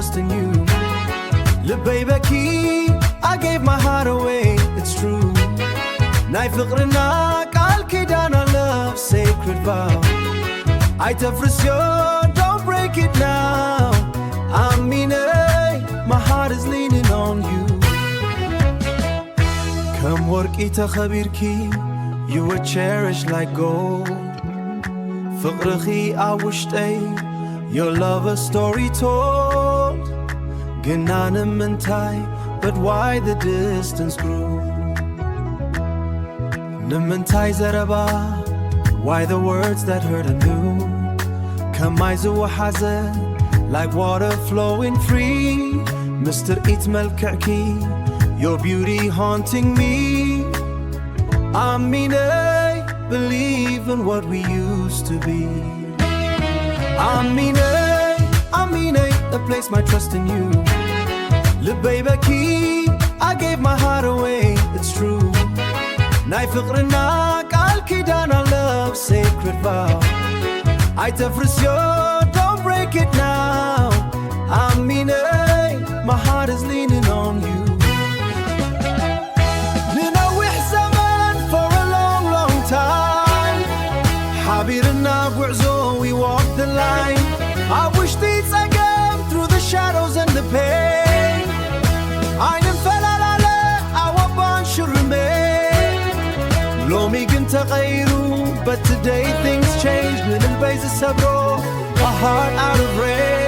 trust in you. Le baby key, I gave my heart away, it's true. Nay fiqrina qal kidan love, sacred vow. I tafris you, don't break it now. Aminey, my heart is leaning on you. Come work ita khabirki, you were cherished like gold. Fiqrikhi I wished your love a story told. Genanim and tie, but why the distance grew? Nimentai zaraba, why the words that hurt anew? Kamaizu hazard, like water flowing free. Mr. Itmel Kaki, your beauty haunting me. Aminey, believe in what we used to be. Aminey, I place my trust in you. Le baby key, I gave my heart away, it's true. Nay fiqrina qal kidan love, sacred vow. I tafris you, don't break it now. Aminey, my heart is leaning on you. Ninawih zaman for a long, long time. Habirna gu'zo, we walk the line. I wish these again through the shadows and the pain. I am falalala, our bond should remain. Lomi ginta ghayru, but today things change. Min al-bayz sabro, a heart out of range.